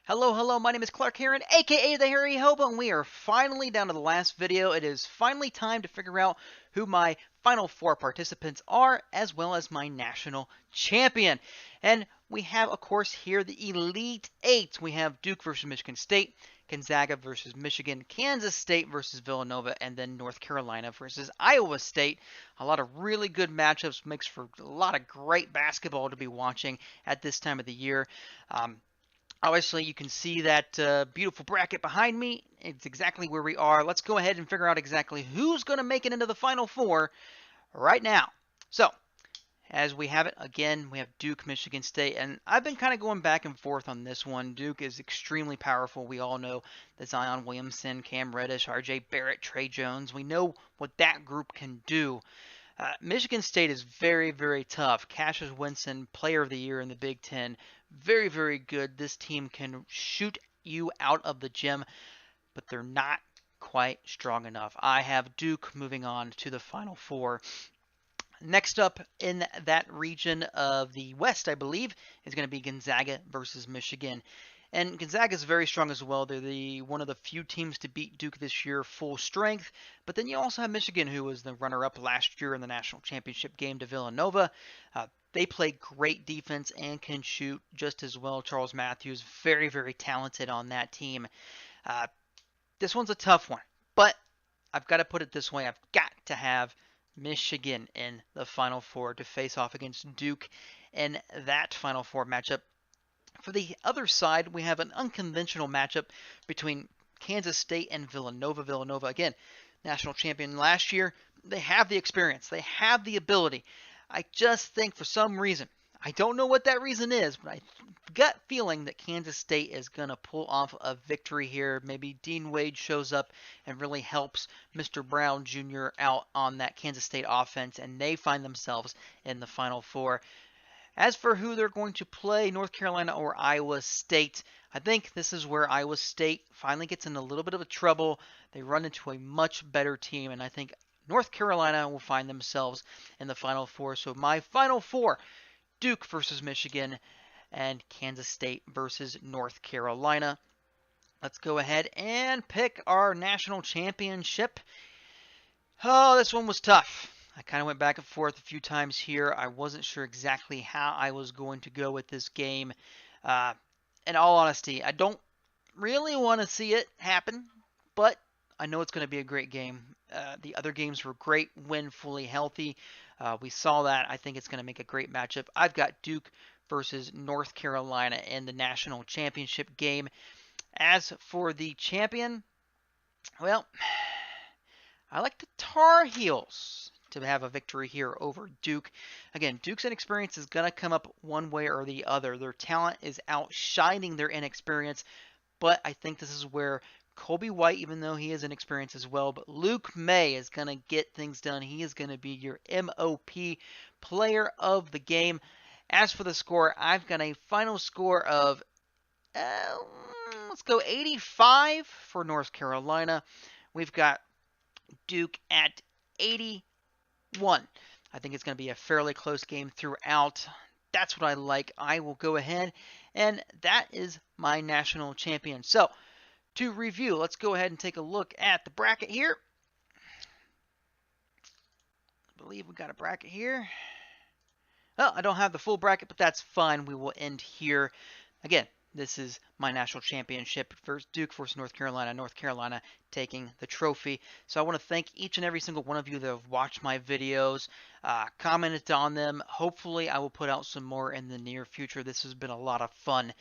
Hello, hello, my name is Clark Heron, aka the Hairy Hobo, and we are finally down to the last video. It is finally time to figure out who my Final Four participants are, as well as my national champion. And we have, of course, here the Elite Eight. We have Duke versus Michigan State, Gonzaga versus Michigan, Kansas State versus Villanova, and then North Carolina versus Iowa State. A lot of really good matchups, makes for a lot of great basketball to be watching at this time of the year. Obviously, you can see that beautiful bracket behind me. It's exactly where we are. Let's go ahead and figure out exactly who's going to make it into the Final Four right now. So, as we have it, again, we have Duke, Michigan State, and I've been kind of going back and forth on this one. Duke is extremely powerful. We all know that Zion Williamson, Cam Reddish, R.J. Barrett, Trey Jones. We know what that group can do. Michigan State is very, very tough. Cassius Winston, Player of the Year in the Big Ten. Very, very good. This team can shoot you out of the gym, but they're not quite strong enough. I have Duke moving on to the Final Four. Next up in that region of the West, I believe, is going to be Gonzaga versus Michigan. And Gonzaga is very strong as well. They're one of the few teams to beat Duke this year full strength. But then you also have Michigan, who was the runner-up last year in the national championship game to Villanova. They play great defense and can shoot just as well. Charles Matthews, very, very talented on that team. This one's a tough one. But I've got to put it this way. I've got to have Michigan in the Final Four to face off against Duke in that Final Four matchup. For the other side, we have an unconventional matchup between Kansas State and Villanova. Villanova, again, national champion last year. They have the experience. They have the ability. I just think for some reason, I don't know what that reason is, but I gut feeling that Kansas State is going to pull off a victory here. Maybe Dean Wade shows up and really helps Mr. Brown Jr. out on that Kansas State offense, and they find themselves in the Final Four. As for who they're going to play, North Carolina or Iowa State, I think this is where Iowa State finally gets in a little bit of trouble. They run into a much better team, and I think North Carolina will find themselves in the Final Four. So my Final Four, Duke versus Michigan and Kansas State versus North Carolina. Let's go ahead and pick our national championship. Oh, this one was tough. I kind of went back and forth a few times here. I wasn't sure exactly how I was going to go with this game. In all honesty, I don't really want to see it happen, but I know it's going to be a great game. The other games were great when fully healthy. We saw that. I think it's going to make a great matchup. I've got Duke versus North Carolina in the national championship game. As for the champion, well, I like the Tar Heels to have a victory here over Duke. Again, Duke's inexperience is going to come up one way or the other. Their talent is outshining their inexperience, but I think this is where Kobe White, even though he is inexperienced as well, but Luke May is going to get things done. He is going to be your MOP player of the game. As for the score, I've got a final score of, let's go 85 for North Carolina. We've got Duke at 81. I think it's going to be a fairly close game throughout. That's what I like. I will go ahead, and that is my national champion. So, to review, let's go ahead and take a look at the bracket here. I believe we got a bracket here. Well, I don't have the full bracket, but that's fine. We will end here. Again, this is my national championship versus Duke versus North Carolina. North Carolina taking the trophy. So I want to thank each and every single one of you that have watched my videos, commented on them. Hopefully I will put out some more in the near future. This has been a lot of fun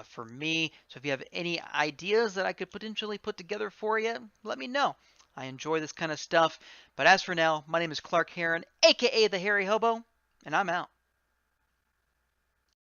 for me. So if you have any ideas that I could potentially put together for you, let me know. I enjoy this kind of stuff. But as for now, my name is Clark Heron, aka the Hairy Hobo, and I'm out.